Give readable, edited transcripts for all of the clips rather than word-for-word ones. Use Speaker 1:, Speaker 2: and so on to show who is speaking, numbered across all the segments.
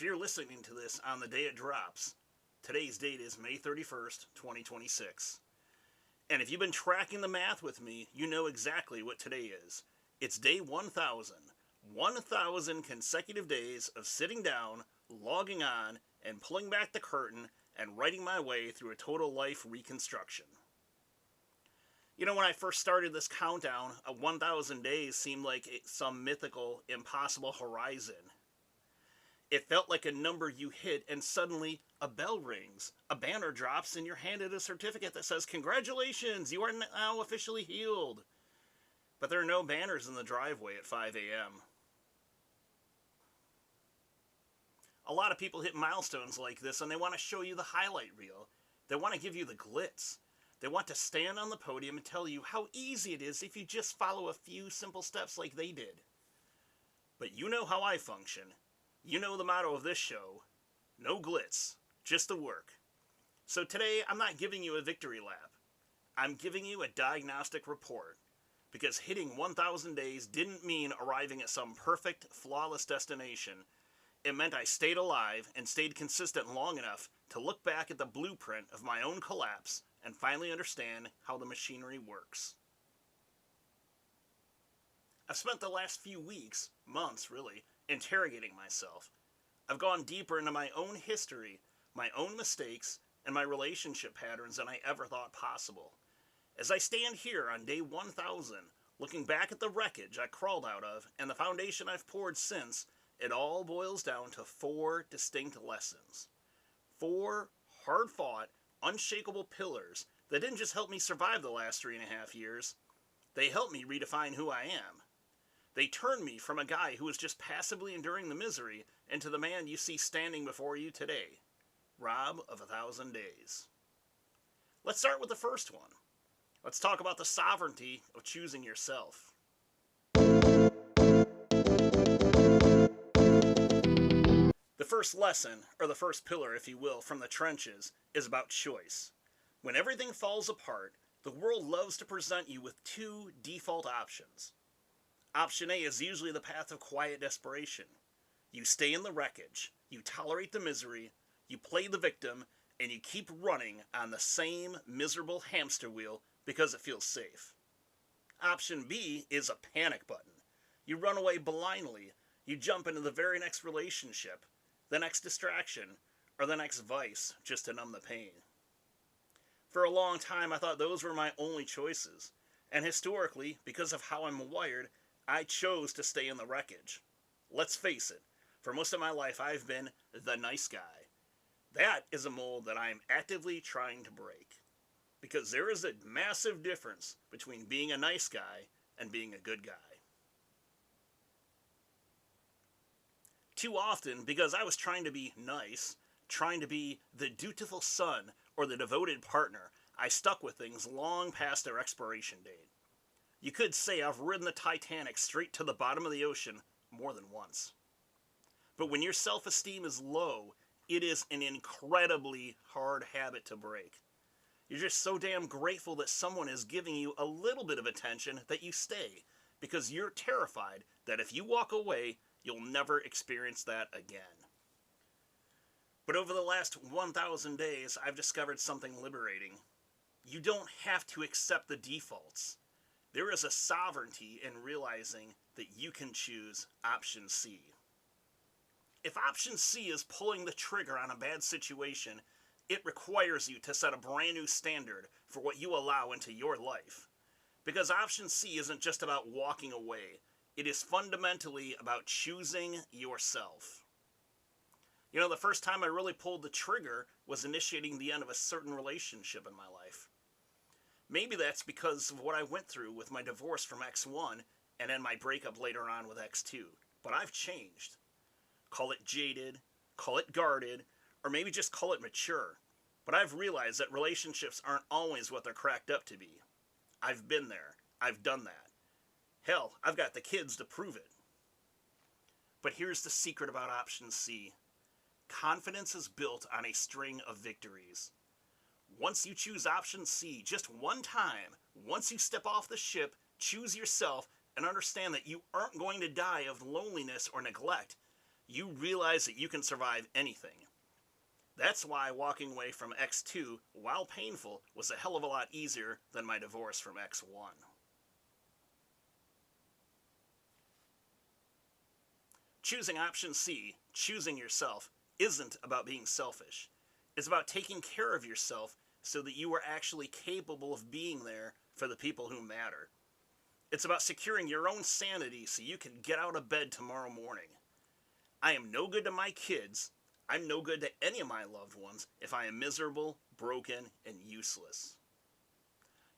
Speaker 1: if you're listening to this on the day it drops, today's date is May 31st, 2026. And if you've been tracking the math with me, you know exactly what today is. It's day 1000. 1000 consecutive days of sitting down, logging on, and pulling back the curtain and writing my way through a total life reconstruction. You know, when I first started this countdown, 1,000 days seemed like some mythical, impossible horizon. It felt like a number you hit and suddenly a bell rings, a banner drops, and you're handed a certificate that says, "Congratulations, you are now officially healed." But there are no banners in the driveway at 5 a.m. A lot of people hit milestones like this and they want to show you the highlight reel. They want to give you the glitz. They want to stand on the podium and tell you how easy it is if you just follow a few simple steps like they did. But you know how I function. You know the motto of this show: no glitz, just the work. So today I'm not giving you a victory lap. I'm giving you a diagnostic report. Because hitting 1,000 days didn't mean arriving at some perfect, flawless destination. It meant I stayed alive and stayed consistent long enough to look back at the blueprint of my own collapse and finally understand how the machinery works. I've spent the last few weeks, months really, interrogating myself. I've gone deeper into my own history, my own mistakes, and my relationship patterns than I ever thought possible. As I stand here on day 1000, looking back at the wreckage I crawled out of and the foundation I've poured since, it all boils down to 4 distinct lessons. 4 hard-fought, unshakable pillars that didn't just help me survive the last 3.5 years. They helped me redefine who I am. They turned me from a guy who was just passively enduring the misery into the man you see standing before you today, Rob of 1,000 Days. Let's start with the first one. Let's talk about the sovereignty of choosing yourself. The first lesson, or the first pillar, if you will, from the trenches, is about choice. When everything falls apart, the world loves to present you with 2 default options. Option A is usually the path of quiet desperation. You stay in the wreckage, you tolerate the misery, you play the victim, and you keep running on the same miserable hamster wheel because it feels safe. Option B is a panic button. You run away blindly, you jump into the very next relationship, the next distraction, or the next vice just to numb the pain. For a long time I thought those were my only choices, and historically, because of how I'm wired, I chose to stay in the wreckage. Let's face it, for most of my life I've been the nice guy. That is a mold that I am actively trying to break. Because there is a massive difference between being a nice guy and being a good guy. Too often, because I was trying to be nice, trying to be the dutiful son or the devoted partner, I stuck with things long past their expiration date. You could say I've ridden the Titanic straight to the bottom of the ocean more than once. But when your self-esteem is low, it is an incredibly hard habit to break. You're just so damn grateful that someone is giving you a little bit of attention that you stay, because you're terrified that if you walk away, you'll never experience that again. But over the last 1,000 days, I've discovered something liberating. You don't have to accept the defaults. There is a sovereignty in realizing that you can choose option C. If option C is pulling the trigger on a bad situation, it requires you to set a brand new standard for what you allow into your life. Because option C isn't just about walking away. It is fundamentally about choosing yourself. You know, the first time I really pulled the trigger was initiating the end of a certain relationship in my life. Maybe that's because of what I went through with my divorce from X1 and then my breakup later on with X2. But I've changed. Call it jaded, call it guarded, or maybe just call it mature. But I've realized that relationships aren't always what they're cracked up to be. I've been there. I've done that. Hell, I've got the kids to prove it. But here's the secret about option C. Confidence is built on a string of victories. Once you choose option C just one time, once you step off the ship, choose yourself, and understand that you aren't going to die of loneliness or neglect, you realize that you can survive anything. That's why walking away from X2, while painful, was a hell of a lot easier than my divorce from X1. Choosing option C, choosing yourself, isn't about being selfish. It's about taking care of yourself so that you are actually capable of being there for the people who matter. It's about securing your own sanity so you can get out of bed tomorrow morning. I am no good to my kids. I'm no good to any of my loved ones if I am miserable, broken, and useless.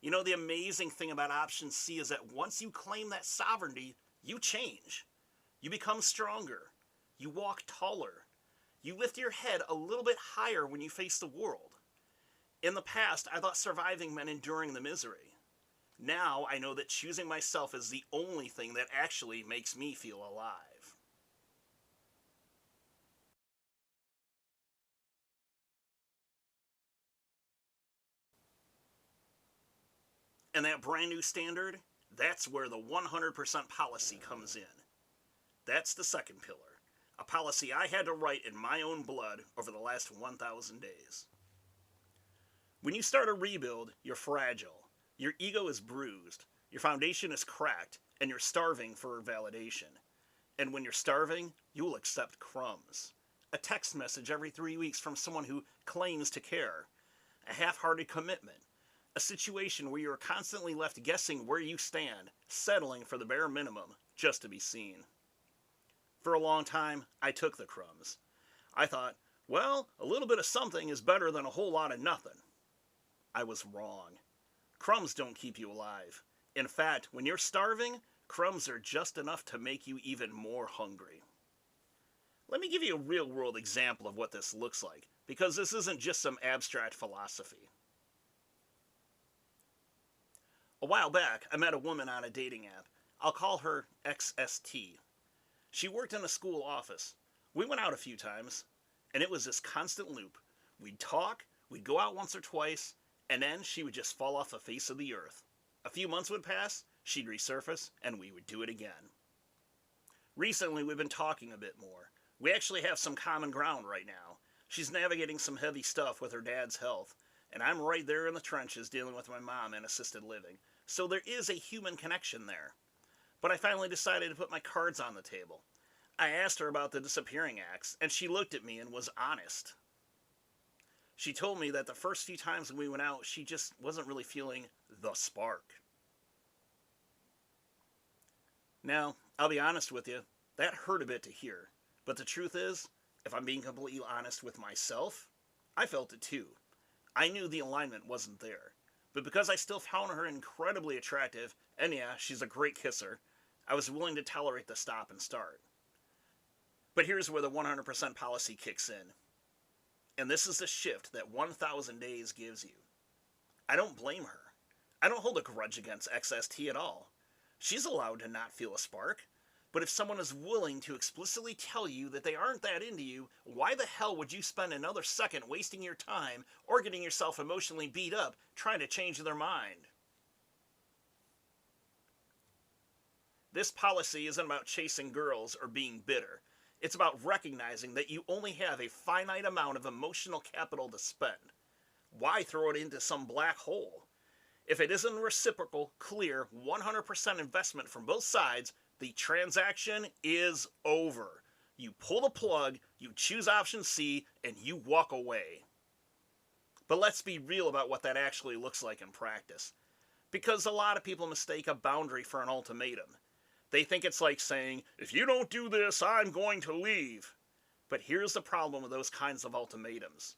Speaker 1: You know, the amazing thing about option C is that once you claim that sovereignty, you change. You become stronger. You walk taller. You lift your head a little bit higher when you face the world. In the past, I thought surviving meant enduring the misery. Now I know that choosing myself is the only thing that actually makes me feel alive. And that brand new standard, that's where the 100% policy comes in. That's the second pillar. A policy I had to write in my own blood over the last 1,000 days. When you start a rebuild, you're fragile. Your ego is bruised. Your foundation is cracked, and you're starving for validation. And when you're starving, you will accept crumbs. A text message every 3 weeks from someone who claims to care. A half-hearted commitment. A situation where you're constantly left guessing where you stand, settling for the bare minimum just to be seen. For a long time, I took the crumbs. I thought, well, a little bit of something is better than a whole lot of nothing. I was wrong. Crumbs don't keep you alive. In fact, when you're starving, crumbs are just enough to make you even more hungry. Let me give you a real-world example of what this looks like, because this isn't just some abstract philosophy. A while back, I met a woman on a dating app. I'll call her XST. She worked in a school office. We went out a few times, and it was this constant loop. We'd talk, we'd go out once or twice, and then she would just fall off the face of the earth. A few months would pass, she'd resurface, and we would do it again. Recently, we've been talking a bit more. We actually have some common ground right now. She's navigating some heavy stuff with her dad's health, and I'm right there in the trenches dealing with my mom and assisted living. So there is a human connection there. But I finally decided to put my cards on the table. I asked her about the disappearing acts, and she looked at me and was honest. She told me that the first few times we went out, she just wasn't really feeling the spark. Now, I'll be honest with you, that hurt a bit to hear. But the truth is, if I'm being completely honest with myself, I felt it too. I knew the alignment wasn't there. But because I still found her incredibly attractive, and yeah, she's a great kisser, I was willing to tolerate the stop and start. But here's where the 100% policy kicks in. And this is the shift that 1,000 days gives you. I don't blame her. I don't hold a grudge against XST at all. She's allowed to not feel a spark. But if someone is willing to explicitly tell you that they aren't that into you, why the hell would you spend another second wasting your time or getting yourself emotionally beat up trying to change their mind? This policy isn't about chasing girls or being bitter. It's about recognizing that you only have a finite amount of emotional capital to spend. Why throw it into some black hole? If it isn't reciprocal, clear, 100% investment from both sides, the transaction is over. You pull the plug, you choose option C, and you walk away. But let's be real about what that actually looks like in practice. Because a lot of people mistake a boundary for an ultimatum. They think it's like saying, if you don't do this, I'm going to leave. But here's the problem with those kinds of ultimatums.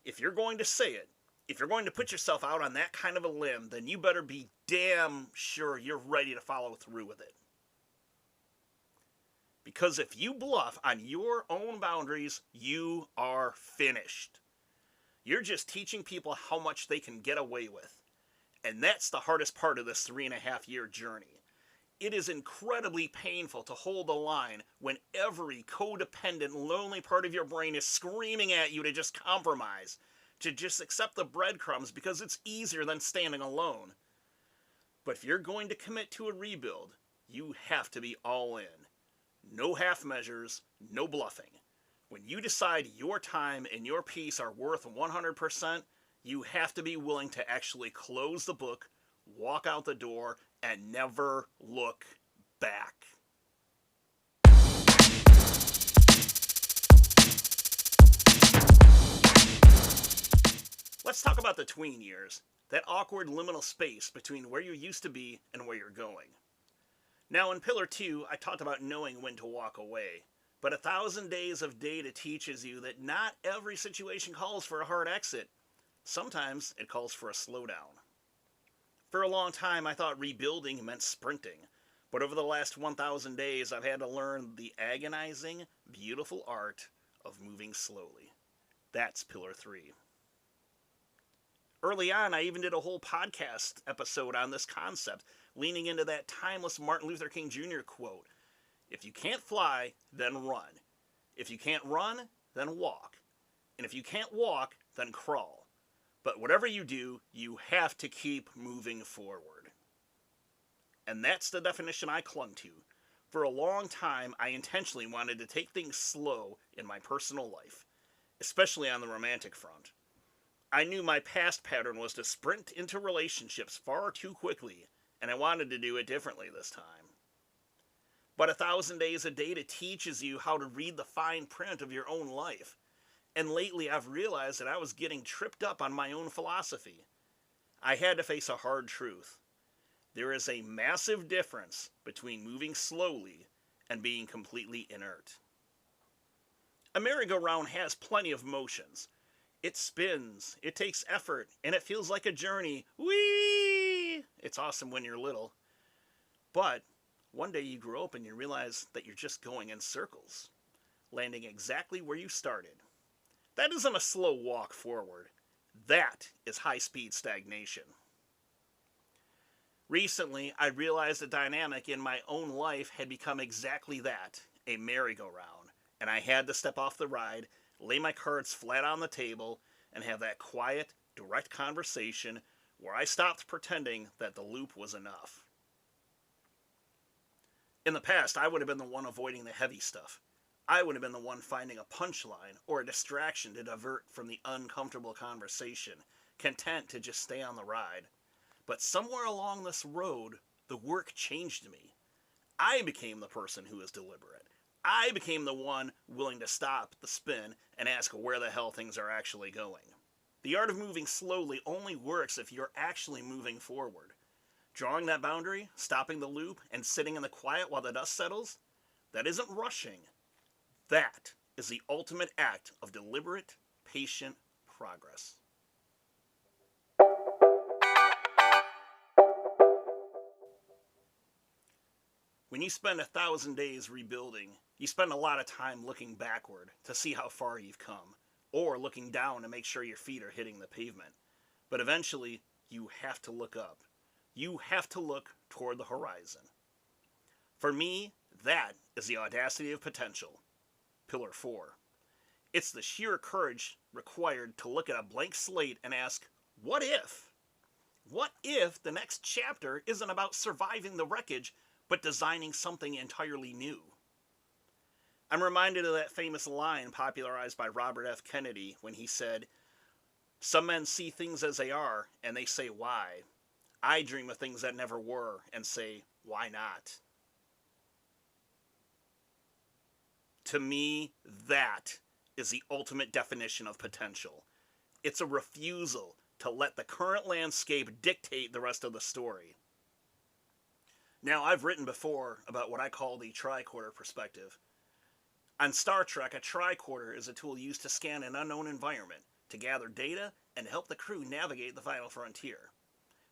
Speaker 1: If you're going to say it, if you're going to put yourself out on that kind of a limb, then you better be damn sure you're ready to follow through with it. Because if you bluff on your own boundaries, you are finished. You're just teaching people how much they can get away with. And that's the hardest part of this 3.5-year journey. It is incredibly painful to hold the line when every codependent, lonely part of your brain is screaming at you to just compromise, to just accept the breadcrumbs because it's easier than standing alone. But if you're going to commit to a rebuild, you have to be all in. No half measures, no bluffing. When you decide your time and your piece are worth 100%, you have to be willing to actually close the book, walk out the door, and never look back. Let's talk about the tween years, that awkward liminal space between where you used to be and where you're going. Now in Pillar 2, I talked about knowing when to walk away, but 1,000 days of data teaches you that not every situation calls for a hard exit. Sometimes it calls for a slowdown. For a long time, I thought rebuilding meant sprinting, but over the last 1,000 days, I've had to learn the agonizing, beautiful art of moving slowly. That's Pillar 3. Early on, I even did a whole podcast episode on this concept, leaning into that timeless Martin Luther King Jr. quote, "If you can't fly, then run. If you can't run, then walk. And if you can't walk, then crawl. But whatever you do, you have to keep moving forward." And that's the definition I clung to. For a long time, I intentionally wanted to take things slow in my personal life, especially on the romantic front. I knew my past pattern was to sprint into relationships far too quickly, and I wanted to do it differently this time. But 1,000 days of data teaches you how to read the fine print of your own life. And lately I've realized that I was getting tripped up on my own philosophy. I had to face a hard truth. There is a massive difference between moving slowly and being completely inert. A merry-go-round has plenty of motions. It spins, it takes effort, and it feels like a journey. Whee! It's awesome when you're little. But one day you grow up and you realize that you're just going in circles, landing exactly where you started. That isn't a slow walk forward. That is high-speed stagnation. Recently, I realized the dynamic in my own life had become exactly that, a merry-go-round, and I had to step off the ride, lay my cards flat on the table, and have that quiet, direct conversation where I stopped pretending that the loop was enough. In the past, I would have been the one avoiding the heavy stuff. I would have been the one finding a punchline or a distraction to divert from the uncomfortable conversation, content to just stay on the ride. But somewhere along this road, the work changed me. I became the person who is deliberate. I became the one willing to stop the spin and ask where the hell things are actually going. The art of moving slowly only works if you're actually moving forward. Drawing that boundary, stopping the loop, and sitting in the quiet while the dust settles, that isn't rushing. That is the ultimate act of deliberate, patient progress. When you spend 1,000 days rebuilding, you spend a lot of time looking backward to see how far you've come, or looking down to make sure your feet are hitting the pavement. But eventually, you have to look up. You have to look toward the horizon. For me, that is the audacity of potential. Pillar 4. It's the sheer courage required to look at a blank slate and ask, what if? What if the next chapter isn't about surviving the wreckage, but designing something entirely new? I'm reminded of that famous line popularized by Robert F. Kennedy when he said, "Some men see things as they are, and they say why. I dream of things that never were, and say, why not?" To me, that is the ultimate definition of potential. It's a refusal to let the current landscape dictate the rest of the story. Now, I've written before about what I call the tricorder perspective. On Star Trek, a tricorder is a tool used to scan an unknown environment, to gather data, and help the crew navigate the final frontier.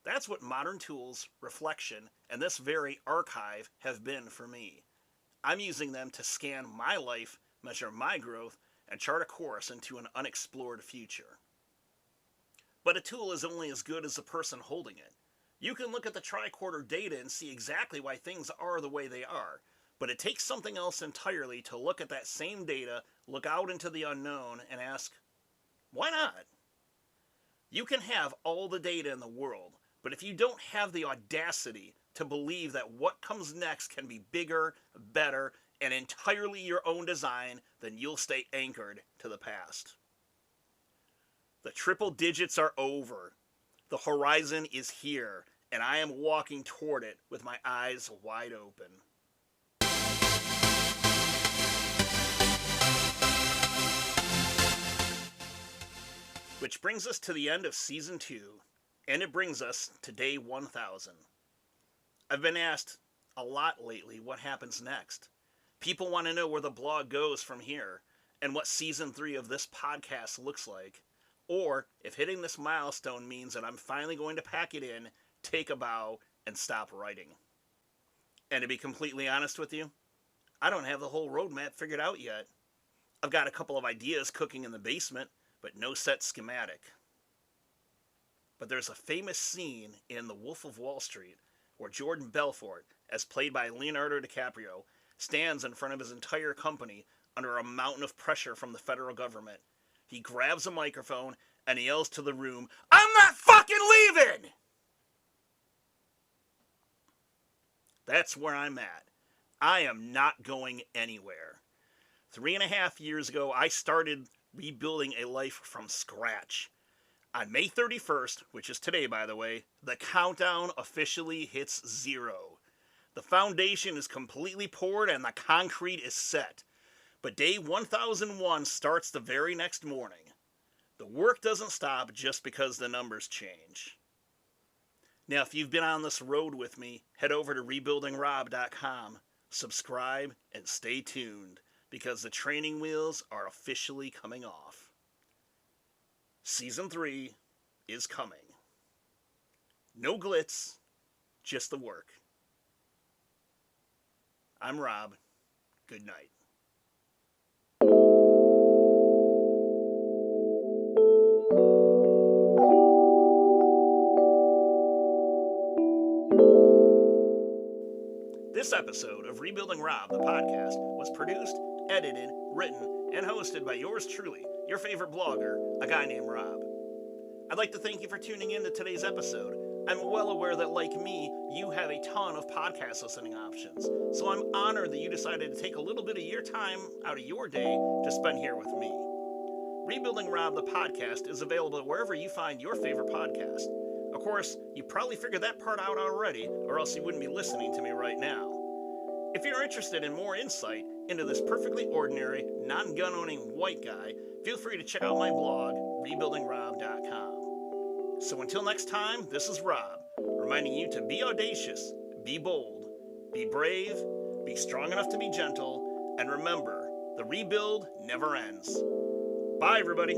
Speaker 1: That's what modern tools, reflection, and this very archive have been for me. I'm using them to scan my life, measure my growth, and chart a course into an unexplored future. But a tool is only as good as the person holding it. You can look at the tricorder data and see exactly why things are the way they are, but it takes something else entirely to look at that same data, look out into the unknown, and ask, why not? You can have all the data in the world, but if you don't have the audacity to believe that what comes next can be bigger, better, and entirely your own design, then you'll stay anchored to the past. The triple digits are over. The horizon is here, and I am walking toward it with my eyes wide open. Which brings us to the end of Season 2, and it brings us to day 1000. I've been asked a lot lately what happens next. People want to know where the blog goes from here, and what Season 3 of this podcast looks like, or if hitting this milestone means that I'm finally going to pack it in, take a bow, and stop writing. And to be completely honest with you, I don't have the whole roadmap figured out yet. I've got a couple of ideas cooking in the basement, but no set schematic. But there's a famous scene in The Wolf of Wall Street where Jordan Belfort, as played by Leonardo DiCaprio, stands in front of his entire company under a mountain of pressure from the federal government. He grabs a microphone and he yells to the room, "I'm not fucking leaving!" That's where I'm at. I am not going anywhere. 3.5 years ago, I started rebuilding a life from scratch. On May 31st, which is today, by the way, the countdown officially hits 0. The foundation is completely poured and the concrete is set. But day 1001 starts the very next morning. The work doesn't stop just because the numbers change. Now, if you've been on this road with me, head over to rebuildingrob.com, subscribe, and stay tuned, because the training wheels are officially coming off. Season 3 is coming. No glitz, just the work. I'm Rob. Good night. This episode of Rebuilding Rob, the podcast, was produced, edited, written, and hosted by yours truly, your favorite blogger, a guy named Rob. I'd like to thank you for tuning in to today's episode. I'm well aware that, like me, you have a ton of podcast listening options, so I'm honored that you decided to take a little bit of your time out of your day to spend here with me. Rebuilding Rob, the podcast, is available wherever you find your favorite podcast. Of course, you probably figured that part out already, or else you wouldn't be listening to me right now. If you're interested in more insight into this perfectly ordinary, non-gun-owning white guy, feel free to check out my blog, rebuildingrob.com. So until next time, this is Rob, reminding you to be audacious, be bold, be brave, be strong enough to be gentle, and remember, the rebuild never ends. Bye, everybody.